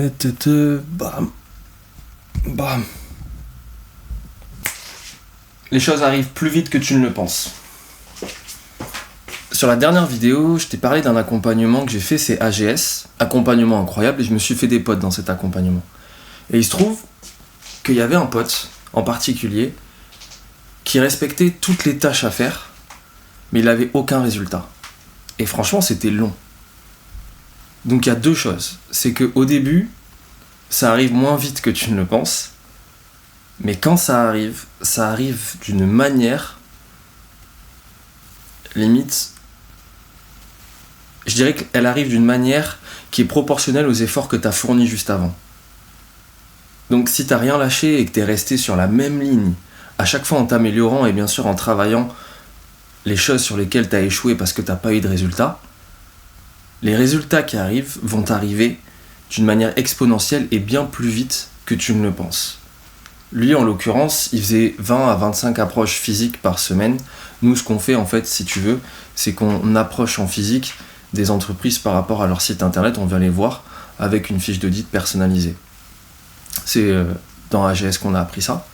Bam. Bam. Les choses arrivent plus vite que tu ne le penses. Sur la dernière vidéo, je t'ai parlé d'un accompagnement que j'ai fait, c'est AGS. Accompagnement incroyable, et je me suis fait des potes dans cet accompagnement. Et il se trouve qu'il y avait un pote, en particulier, qui respectait toutes les tâches à faire, mais il n'avait aucun résultat. Et franchement, c'était long. Donc il y a deux choses. C'est qu'au début, ça arrive moins vite que tu ne le penses, mais quand ça arrive d'une manière, limite, je dirais qu'elle arrive d'une manière qui est proportionnelle aux efforts que tu as fournis juste avant. Donc si tu n'as rien lâché et que tu es resté sur la même ligne, à chaque fois en t'améliorant et bien sûr en travaillant les choses sur lesquelles tu as échoué parce que tu n'as pas eu de résultats, les résultats qui arrivent vont arriver d'une manière exponentielle et bien plus vite que tu ne le penses. Lui, en l'occurrence, il faisait 20 à 25 approches physiques par semaine. Nous, ce qu'on fait, en fait, si tu veux, c'est qu'on approche en physique des entreprises par rapport à leur site internet, on vient les voir avec une fiche d'audit personnalisée. C'est dans AGS qu'on a appris ça.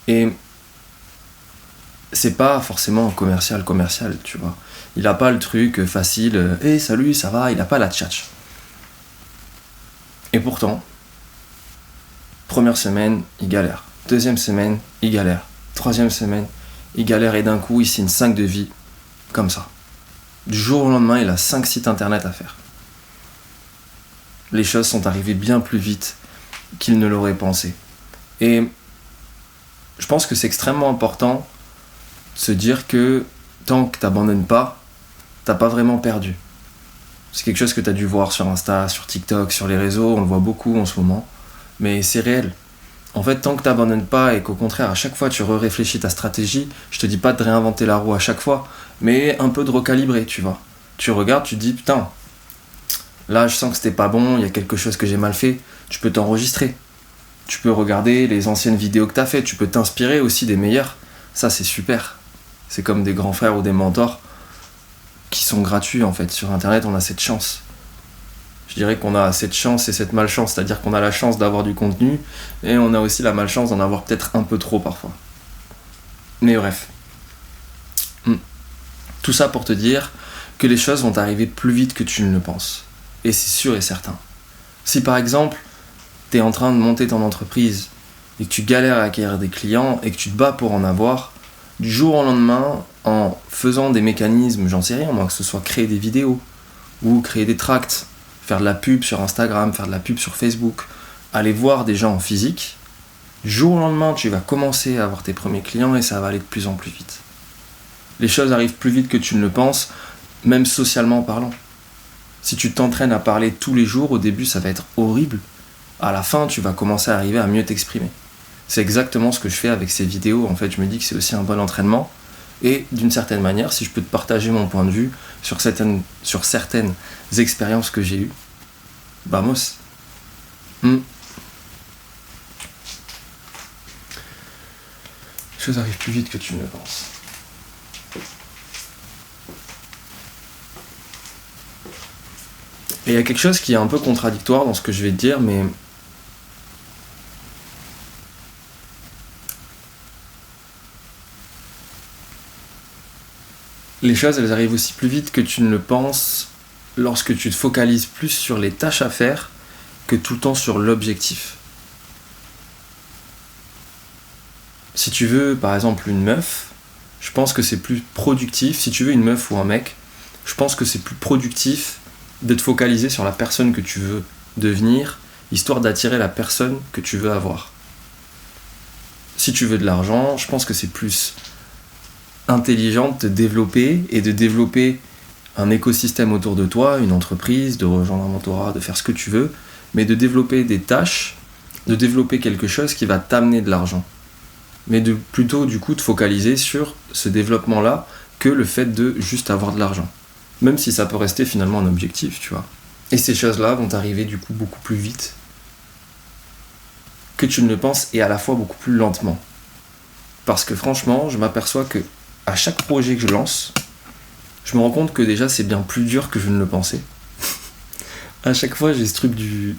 Et c'est pas forcément commercial, tu vois. Il a pas le truc facile, « Hey, salut, ça va ?» Il a pas la tchatch. Et pourtant, première semaine, il galère. Deuxième semaine, il galère. Troisième semaine, il galère et d'un coup, il signe 5 devis, comme ça. Du jour au lendemain, il a 5 sites internet à faire. Les choses sont arrivées bien plus vite qu'il ne l'aurait pensé. Et je pense que c'est extrêmement important de se dire que tant que tu n'abandonnes pas, tu n'as pas vraiment perdu. C'est quelque chose que tu as dû voir sur Insta, sur TikTok, sur les réseaux, on le voit beaucoup en ce moment, mais c'est réel. En fait, tant que tu n'abandonnes pas et qu'au contraire, à chaque fois tu réfléchis ta stratégie, je te dis pas de réinventer la roue à chaque fois, mais un peu de recalibrer, tu vois. Tu regardes, tu te dis, putain, là je sens que c'était pas bon, il y a quelque chose que j'ai mal fait, tu peux t'enregistrer. Tu peux regarder les anciennes vidéos que tu as fait, tu peux t'inspirer aussi des meilleures. Ça, c'est super. C'est comme des grands frères ou des mentors qui sont gratuits, en fait. Sur Internet, on a cette chance. Je dirais qu'on a cette chance et cette malchance, c'est-à-dire qu'on a la chance d'avoir du contenu et on a aussi la malchance d'en avoir peut-être un peu trop parfois. Mais bref. Tout ça pour te dire que les choses vont arriver plus vite que tu ne le penses. Et c'est sûr et certain. Si par exemple, tu es en train de monter ton entreprise et que tu galères à acquérir des clients et que tu te bats pour en avoir, du jour au lendemain, en faisant des mécanismes, j'en sais rien moi, que ce soit créer des vidéos ou créer des tracts, faire de la pub sur Instagram, faire de la pub sur Facebook, aller voir des gens en physique, du jour au lendemain, tu vas commencer à avoir tes premiers clients et ça va aller de plus en plus vite. Les choses arrivent plus vite que tu ne le penses, même socialement parlant. Si tu t'entraînes à parler tous les jours, au début ça va être horrible. À la fin, tu vas commencer à arriver à mieux t'exprimer. C'est exactement ce que je fais avec ces vidéos. En fait, je me dis que c'est aussi un bon entraînement. Et d'une certaine manière, si je peux te partager mon point de vue sur certaines expériences que j'ai eues, vamos. Les choses arrivent plus vite que tu ne le penses. Et il y a quelque chose qui est un peu contradictoire dans ce que je vais te dire, mais les choses, elles arrivent aussi plus vite que tu ne le penses lorsque tu te focalises plus sur les tâches à faire que tout le temps sur l'objectif. Si tu veux, par exemple, une meuf, je pense que c'est plus productif. Si tu veux une meuf ou un mec, je pense que c'est plus productif de te focaliser sur la personne que tu veux devenir, histoire d'attirer la personne que tu veux avoir. Si tu veux de l'argent, je pense que c'est plus intelligent de te développer et de développer un écosystème autour de toi, une entreprise, de rejoindre un mentorat, de faire ce que tu veux, mais de développer des tâches, de développer quelque chose qui va t'amener de l'argent. Mais de plutôt du coup te focaliser sur ce développement-là que le fait de juste avoir de l'argent. Même si ça peut rester finalement un objectif, tu vois. Et ces choses-là vont arriver du coup beaucoup plus vite que tu ne le penses et à la fois beaucoup plus lentement. Parce que franchement, je m'aperçois que à chaque projet que je lance, je me rends compte que déjà c'est bien plus dur que je ne le pensais. À chaque fois, j'ai ce truc du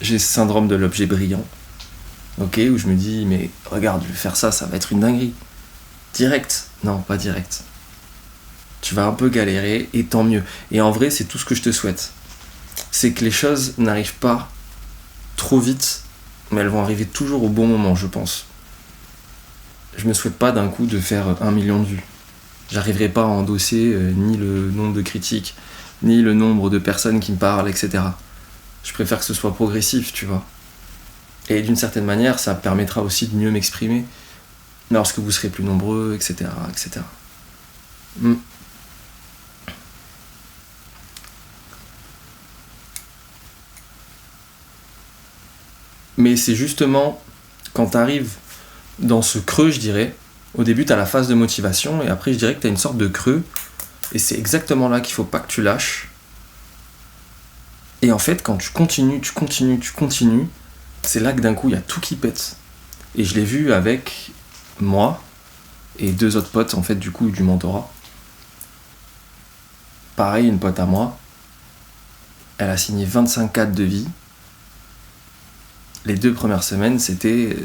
j'ai ce syndrome de l'objet brillant, ok, où je me dis, mais regarde, je vais faire ça, ça va être une dinguerie. Direct? Non, pas direct. Tu vas un peu galérer, et tant mieux. Et en vrai, c'est tout ce que je te souhaite. C'est que les choses n'arrivent pas trop vite, mais elles vont arriver toujours au bon moment, je pense. Je me souhaite pas d'un coup de faire 1 million de vues. J'arriverai pas à endosser ni le nombre de critiques, ni le nombre de personnes qui me parlent, etc. Je préfère que ce soit progressif, tu vois. Et d'une certaine manière, ça permettra aussi de mieux m'exprimer lorsque vous serez plus nombreux, etc. etc. Mais c'est justement quand tu arrives dans ce creux, je dirais, au début tu as la phase de motivation et après je dirais que tu as une sorte de creux et c'est exactement là qu'il faut pas que tu lâches. Et en fait, quand tu continues, c'est là que d'un coup il y a tout qui pète. Et je l'ai vu avec moi et 2 autres potes en fait du coup du mentorat. Pareil, une pote à moi, elle a signé 25 cadres de vie. Les 2 premières semaines, c'était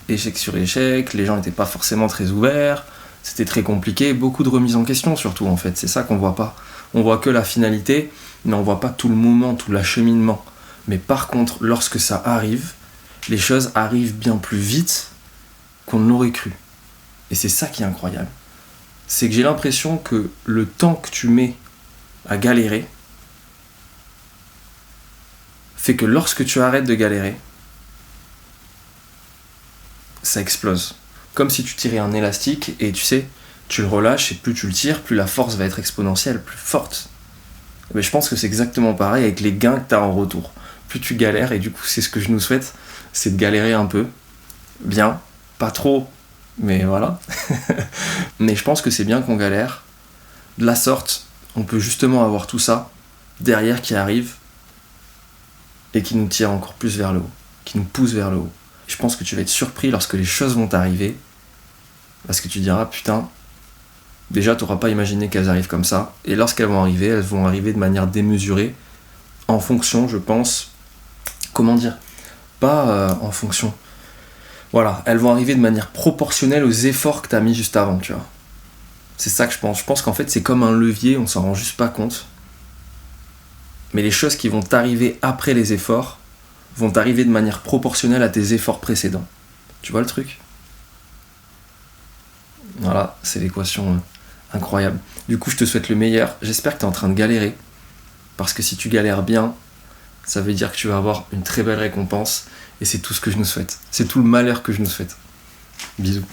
échec sur échec, les gens n'étaient pas forcément très ouverts, c'était très compliqué, beaucoup de remises en question surtout en fait, c'est ça qu'on voit pas. On voit que la finalité, mais on voit pas tout le moment, tout l'acheminement. Mais par contre, lorsque ça arrive, les choses arrivent bien plus vite qu'on ne l'aurait cru. Et c'est ça qui est incroyable. C'est que j'ai l'impression que le temps que tu mets à galérer fait que lorsque tu arrêtes de galérer, ça explose. Comme si tu tirais un élastique et tu sais, tu le relâches et plus tu le tires, plus la force va être exponentielle, plus forte. Mais je pense que c'est exactement pareil avec les gains que tu as en retour. Plus tu galères, et du coup c'est ce que je nous souhaite, c'est de galérer un peu. Bien, pas trop, mais voilà. Mais je pense que c'est bien qu'on galère. De la sorte, on peut justement avoir tout ça derrière qui arrive et qui nous tire encore plus vers le haut, qui nous pousse vers le haut. Je pense que tu vas être surpris lorsque les choses vont arriver, parce que tu diras, putain, déjà tu n'auras pas imaginé qu'elles arrivent comme ça, et lorsqu'elles vont arriver de manière démesurée, en fonction, je pense, comment dire, pas en fonction, voilà, elles vont arriver de manière proportionnelle aux efforts que tu as mis juste avant, tu vois. C'est ça que je pense qu'en fait c'est comme un levier, on s'en rend juste pas compte, mais les choses qui vont t'arriver après les efforts, vont t'arriver de manière proportionnelle à tes efforts précédents. Tu vois le truc ? Voilà, c'est l'équation incroyable. Du coup, je te souhaite le meilleur. J'espère que tu es en train de galérer. Parce que si tu galères bien, ça veut dire que tu vas avoir une très belle récompense. Et c'est tout ce que je nous souhaite. C'est tout le malheur que je nous souhaite. Bisous.